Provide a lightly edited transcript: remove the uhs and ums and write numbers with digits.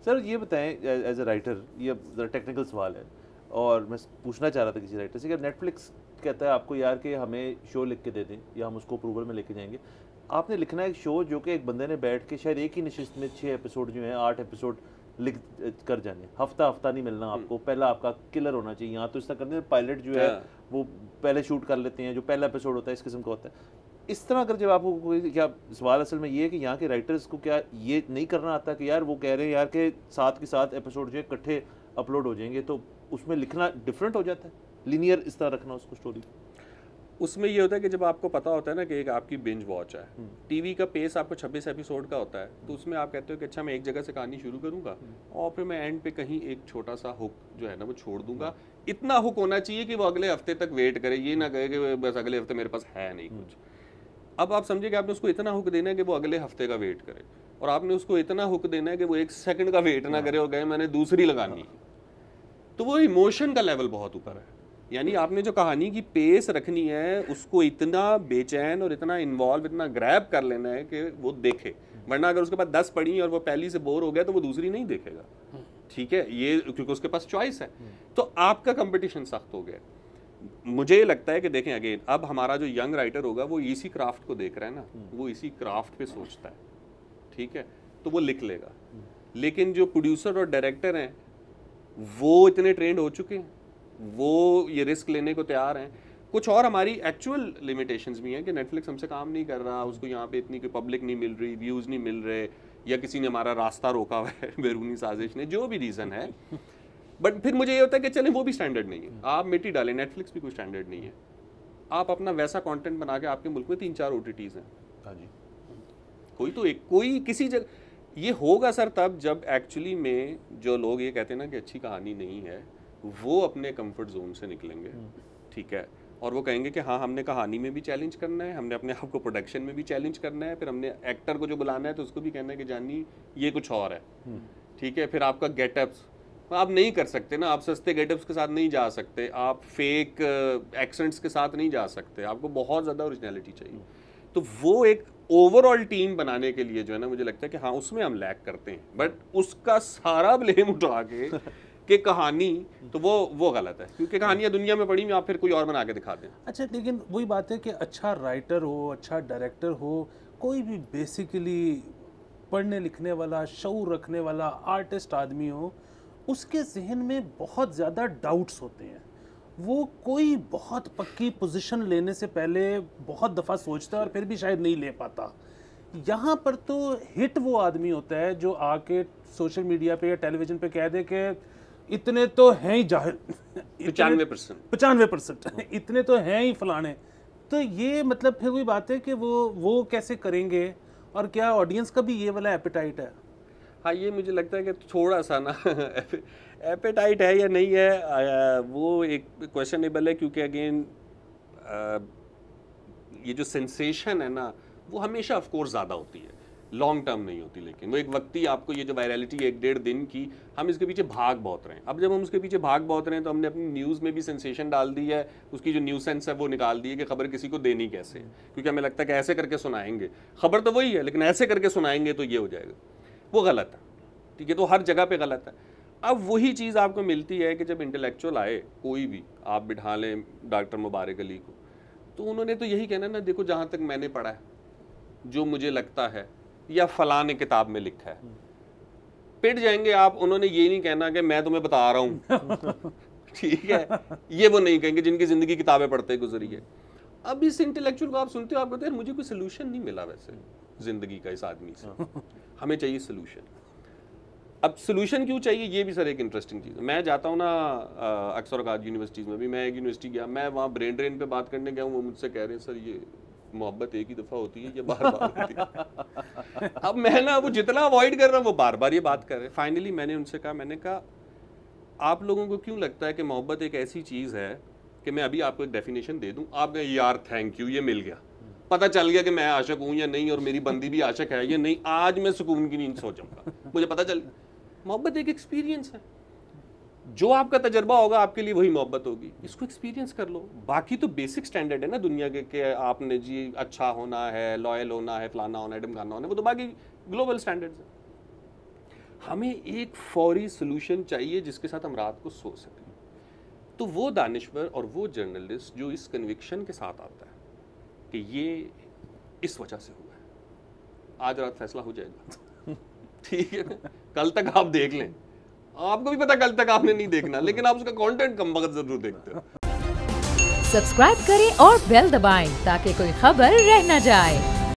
Sir ये बताएं, as a writer, ये ज़रा टेक्निकल सवाल है और मैं पूछना चाह रहा था किसी राइटर से कि नेटफ्लिक्स कहता है आपको यार कि हमें शो लिख के दे दें या हम उसको अप्रूवल में लेके जाएंगे, आपने लिखना है एक शो जो कि एक बंदे ने बैठ के शायद एक ही नशिस्त में 6 एपिसोड जो हैं 8 एपिसोड लिख कर जाने, हफ्ता हफ्ता नहीं मिलना आपको, पहला आपका किलर होना चाहिए। यहाँ तो इस तरह करते हैं पायलट जो है वो पहले शूट कर लेते हैं, जो पहला एपिसोड होता है इस किस्म का होता है। इस तरह अगर जब आपको कोई, क्या सवाल असल में ये है कि यहाँ के राइटर्स को क्या ये नहीं करना आता कि यार वो कह रहे हैं यार के साथ के साथ एपिसोड जो है इकट्ठे अपलोड हो जाएंगे, तो उसमें लिखना डिफरेंट हो जाता है, लीनियर इस तरह रखना उसको स्टोरी? उसमें ये होता है कि जब आपको पता होता है ना कि एक आपकी बिंज वॉच है, टीवी का पेस आपको 26 एपिसोड का होता है, तो उसमें आप कहते हो कि अच्छा मैं एक जगह से कहानी शुरू करूंगा और फिर मैं एंड पे कहीं एक छोटा सा हुक जो है ना वो छोड़ दूंगा। इतना हुक होना चाहिए कि वो अगले हफ्ते तक वेट करे, ये ना कहे कि बस अगले हफ्ते मेरे पास है नहीं कुछ। अब आप समझिए कि आपने उसको इतना हुक देना है कि वो अगले हफ्ते का वेट करे, और आपने उसको इतना हुक देना है कि वो 1 सेकंड का वेट ना करे और कहे मैंने दूसरी लगानी। तो वो इमोशन का लेवल बहुत ऊपर है। यानी आपने जो कहानी की पेस रखनी है उसको इतना बेचैन और इतना इन्वॉल्व, इतना ग्रैब कर लेना है कि वो देखे, वरना अगर उसके पास 10 पड़ी और वो पहली से बोर हो गया तो वो दूसरी नहीं देखेगा। ठीक है, ये क्योंकि उसके पास चॉइस है। तो आपका कंपटीशन सख्त हो गया। मुझे लगता है कि देखें अगेन, अब हमारा जो यंग राइटर होगा वो इसी क्राफ्ट को देख रहा है ना, वो इसी क्राफ्ट पे सोचता है, ठीक है, तो वो लिख लेगा। लेकिन जो प्रोड्यूसर और डायरेक्टर हैं वो इतने ट्रेंड हो चुके हैं, वो ये रिस्क लेने को तैयार हैं। कुछ और हमारी एक्चुअल लिमिटेशंस भी हैं कि नेटफ्लिक्स हमसे काम नहीं कर रहा, उसको यहाँ पे इतनी कोई पब्लिक नहीं मिल रही, व्यूज़ नहीं मिल रहे, या किसी ने हमारा रास्ता रोका हुआ है बैरूनी साजिश ने, जो भी रीज़न है। बट फिर मुझे ये होता है कि चलें वो भी स्टैंडर्ड नहीं है, आप मिट्टी डालें, नेटफ्लिक्स भी कोई स्टैंडर्ड नहीं है। आप अपना वैसा कंटेंट बना के, आपके मुल्क में 3-4 OTTs हैं, हाँ जी, कोई तो एक, कोई किसी जगह ये होगा सर तब जब एक्चुअली में जो लोग ये कहते हैं ना कि अच्छी कहानी नहीं है, वो अपने कंफर्ट जोन से निकलेंगे, ठीक है, और वो कहेंगे कि हाँ हमने कहानी में भी चैलेंज करना है, हमने अपने आप को प्रोडक्शन में भी चैलेंज करना है, फिर हमने एक्टर को जो बुलाना है तो उसको भी कहना है कि जानी ये कुछ और है, ठीक है। फिर आपका गेटअप्स आप नहीं कर सकते ना, आप सस्ते गेटअप्स के साथ नहीं जा सकते, आप फेक एक्सेंट्स के साथ नहीं जा सकते, आपको बहुत ज़्यादा ओरिजिनलिटी चाहिए। तो वो एक ओवरऑल टीम बनाने के लिए जो है ना, मुझे लगता है कि हाँ उसमें हम लैक करते हैं, बट उसका सारा ब्लेम उठा के कि कहानी, तो वो गलत है, क्योंकि कहानियां दुनिया में पड़ी हुई, आप फिर कोई और बना के दिखा दें। अच्छा, लेकिन वही बात है कि अच्छा राइटर हो, अच्छा डायरेक्टर हो, कोई भी बेसिकली पढ़ने लिखने वाला, शऊर रखने वाला आर्टिस्ट आदमी हो, उसके जहन में बहुत ज़्यादा डाउट्स होते हैं। वो कोई बहुत पक्की पोजीशन लेने से पहले बहुत दफ़ा सोचता है और फिर भी शायद नहीं ले पाता। यहाँ पर तो हिट वो आदमी होता है जो आके सोशल मीडिया पे या टेलीविज़न पे कह दे कि इतने तो हैं ही जाहिर 95% इतने तो हैं ही फलाने। तो ये मतलब फिर वही बात है कि वो कैसे करेंगे, और क्या ऑडियंस का भी ये वाला एपेटाइट है? हाँ, ये मुझे लगता है कि थोड़ा सा ना एपेटाइट है या नहीं है, वो एक क्वेश्चनेबल है, क्योंकि अगेन ये जो सेंसेशन है ना वो हमेशा ऑफ कोर्स ज़्यादा होती है, लॉन्ग टर्म नहीं होती, लेकिन वो एक वक्ती आपको ये जो वायरलिटी 1-1.5 दिन की, हम इसके पीछे भाग बहुत रहे हैं। अब जब हम उसके पीछे भाग बहुत रहे हैं तो हमने अपनी न्यूज़ में भी सेंसेशन डाल दी है, उसकी जो न्यूज़ सेंस है वो निकाल दी है कि खबर किसी को देनी कैसे है, क्योंकि हमें लगता है कि ऐसे करके सुनाएंगे, खबर तो वही है लेकिन ऐसे करके सुनाएंगे तो ये हो जाएगा, वो गलत है, ठीक है। तो हर जगह पे गलत है। अब वही चीज़ आपको मिलती है कि जब इंटेलेक्चुअल आए, कोई भी आप बिठा लें डॉक्टर मुबारक अली को, तो उन्होंने तो यही कहना ना, देखो जहाँ तक मैंने पढ़ा है, जो मुझे लगता है, या फलां ने किताब में लिखा है, पिट जाएंगे आप। उन्होंने ये नहीं कहना कि मैं तुम्हें बता रहा हूँ ठीक है, ये वो नहीं कहेंगे जिनकी ज़िंदगी किताबें पढ़ते गुजरी है। अब इस इंटेलेक्चुअल को आप सुनते हो, आप कहते हैं मुझे कोई सोल्यूशन नहीं मिला वैसे ज़िंदगी का इस आदमी से, हमें चाहिए सोल्यूशन। अब सोल्यूशन क्यों चाहिए, ये भी सर एक इंटरेस्टिंग चीज़ है। मैं जाता हूँ ना अक्सर औकात यूनिवर्सिटीज़ में भी, मैं एक यूनिवर्सिटी गया, मैं वहाँ ब्रेन ड्रेन पे बात करने गया हूँ, वो मुझसे कह रहे हैं सर ये मोहब्बत एक ही दफ़ा होती है, ये बार बार होती है अब मैं ना वो जितना अवॉइड कर रहा हूँ वो बार बार ये बात कर रहे हैं। फाइनली मैंने उनसे कहा, मैंने कहा आप लोगों को क्यों लगता है कि मोहब्बत एक ऐसी चीज़ है कि मैं अभी आपको एक डेफिनेशन दे दूँ, आप कहें यार थैंक यू, ये मिल गया, पता चल गया कि मैं आशिक हूँ या नहीं, और मेरी बंदी भी आशिक है या नहीं, आज मैं सुकून की नींद सो जाऊँगा, मुझे पता चल। मोहब्बत एक एक्सपीरियंस है, जो आपका तजर्बा होगा आपके लिए वही मोहब्बत होगी, इसको एक्सपीरियंस कर लो। बाकी तो बेसिक स्टैंडर्ड है ना दुनिया के आपने जी अच्छा होना है, लॉयल होना है, फलाना होना है, ढमकाना होना है, वो तो बाकी ग्लोबल स्टैंडर्ड्स है। हमें एक फौरी सोल्यूशन चाहिए जिसके साथ हम रात को सो सकें। तो वो दानिश्वर और वो जर्नलिस्ट जो इस कन्विक्शन के साथ आता है कि ये इस वजह से हुआ है, आज रात फैसला हो जाएगा। ठीक है ना, कल तक आप देख लें, आपको भी पता कल तक आपने नहीं देखना, लेकिन आप उसका कंटेंट कम वक्त जरूर देखते हो। सब्सक्राइब करें और बेल दबाएं ताकि कोई खबर रह न जाए।